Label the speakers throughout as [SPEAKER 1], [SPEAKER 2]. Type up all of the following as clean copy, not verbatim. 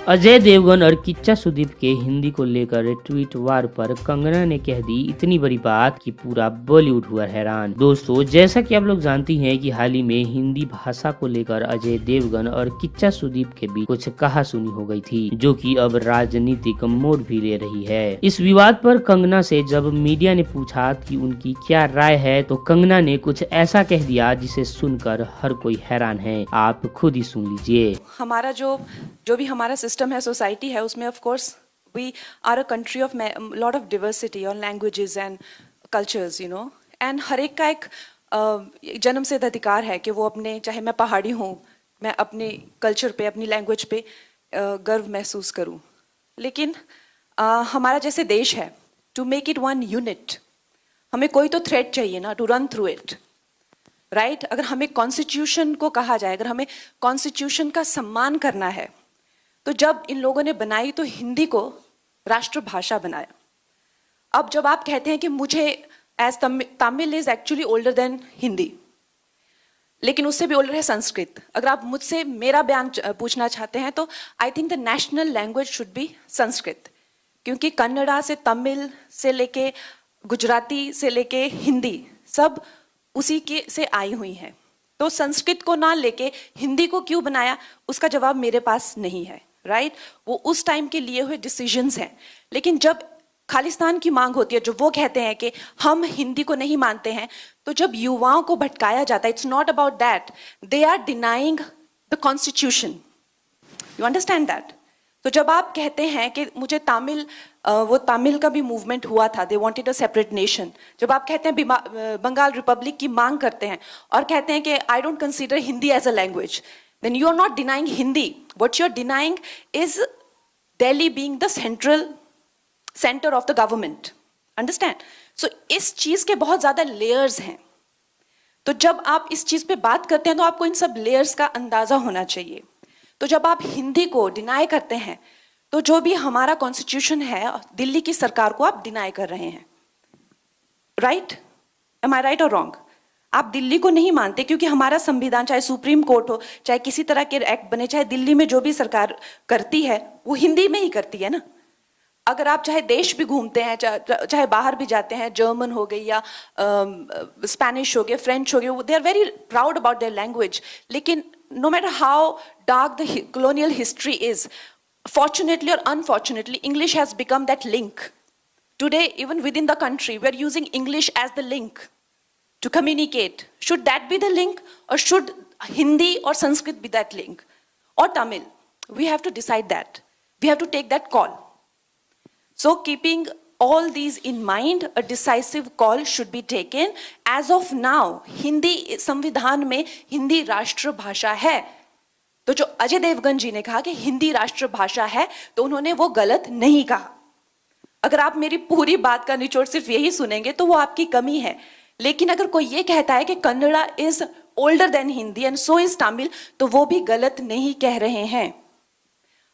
[SPEAKER 1] अजय देवगन और किच्चा सुदीप के हिंदी को लेकर ट्वीट वार पर कंगना ने कह दी इतनी बड़ी बात कि पूरा बॉलीवुड हुआ हैरान। दोस्तों, जैसा कि आप लोग जानती हैं कि हाल ही में हिंदी भाषा को लेकर अजय देवगन और किच्चा सुदीप के बीच कुछ कहासुनी हो गई थी, जो कि अब राजनीतिक मोड़ भी ले रही है। इस विवाद पर कंगना से जब मीडिया ने पूछा कि उनकी क्या राय है, तो कंगना ने कुछ ऐसा कह दिया जिसे सुनकर हर कोई हैरान है। आप खुद ही सुन लीजिए।
[SPEAKER 2] हमारा जो भी हमारा सिस्टम है, सोसाइटी है, उसमें of course we are a country of lot of diversity और languages and cultures, you know, and हर एक का एक जन्म सिद्ध अधिकार है कि वो अपने, चाहे मैं पहाड़ी हूँ, मैं अपने कल्चर पे, अपनी लैंग्वेज पे गर्व महसूस करूँ। लेकिन हमारा जैसे देश है, to make it one unit, हमें कोई तो थ्रेड चाहिए ना, to run through it, right. अगर हमें कॉन्स्टिट्यूशन को कहा जाए, अगर हमें कॉन्स्टिट्यूशन का सम्मान करना है, तो जब इन लोगों ने बनाई तो हिंदी को राष्ट्रभाषा बनाया। अब जब आप कहते हैं कि मुझे as Tamil is actually older than Hindi, लेकिन उससे भी ओल्डर है संस्कृत। अगर आप मुझसे मेरा बयान पूछना चाहते हैं तो I think the national language should be Sanskrit, क्योंकि कन्नड़ा से तमिल से लेके गुजराती से लेके हिंदी सब उसी के से आई हुई हैं। तो संस्कृत को ना लेके हिंदी को क्यों बनाया, उसका जवाब मेरे पास नहीं है, राइट। वो उस टाइम के लिए हुए डिसीजंस हैं। लेकिन जब खालिस्तान की मांग होती है, जो वो कहते हैं कि हम हिंदी को नहीं मानते हैं, तो जब युवाओं को भटकाया जाता है, it's not about that, they are denying the constitution, you understand that. तो जब आप कहते हैं कि मुझे तमिल, वो तमिल का भी मूवमेंट हुआ था, they wanted a separate nation. जब आप कहते हैं बंगाल रिपब्लिक की मांग करते हैं और कहते हैं कि I don't consider Hindi as a language, then you are not denying Hindi, what you are denying is Delhi being the centre of the government, understand. So इस चीज के बहुत ज्यादा लेयर्स हैं। तो जब आप इस चीज पे बात करते हैं तो आपको इन सब लेयर्स का अंदाजा होना चाहिए। तो जब आप हिंदी को डिनाई करते हैं, तो जो भी हमारा कॉन्स्टिट्यूशन है, दिल्ली की सरकार को आप डिनाई कर रहे हैं, राइट। एम आई राइट और रॉन्ग? आप दिल्ली को नहीं मानते क्योंकि हमारा संविधान, चाहे सुप्रीम कोर्ट हो, चाहे किसी तरह के एक्ट बने, चाहे दिल्ली में जो भी सरकार करती है वो हिंदी में ही करती है ना। अगर आप चाहे देश भी घूमते हैं, चाहे बाहर भी जाते हैं, जर्मन हो गई या स्पेनिश हो गया, फ्रेंच हो गया, they are very proud about their language. लेकिन no matter how dark the colonial history is, fortunately or unfortunately, English has become that link. Today, even within the country, we are using English as the link to communicate. Should that be the link, or should Hindi or Sanskrit be that link? Or Tamil? We have to decide that. We have to take that call. So keeping all these in mind, a decisive call should be taken. As of now, Hindi संविधान में हिंदी राष्ट्रभाषा है। तो जो अजय देवगन जी ने कहा कि हिंदी राष्ट्रभाषा है, तो उन्होंने वो गलत नहीं कहा। अगर आप मेरी पूरी बात का निचोड़ सिर्फ यही सुनेंगे तो वो आपकी कमी है। लेकिन अगर कोई ये कहता है कि Kannada is older than Hindi and so is Tamil, तो वो भी गलत नहीं कह रहे हैं।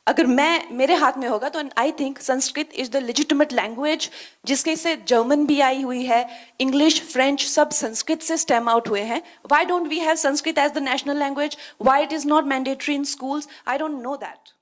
[SPEAKER 2] अगर मेरे हाथ में होगा तो I think Sanskrit is the legitimate language, जिसके से जर्मन भी आई हुई है, इंग्लिश, फ्रेंच सब संस्कृत से स्टेम आउट हुए हैं। Why don't we have Sanskrit as the national language? Why it is not mandatory in schools? I don't know that.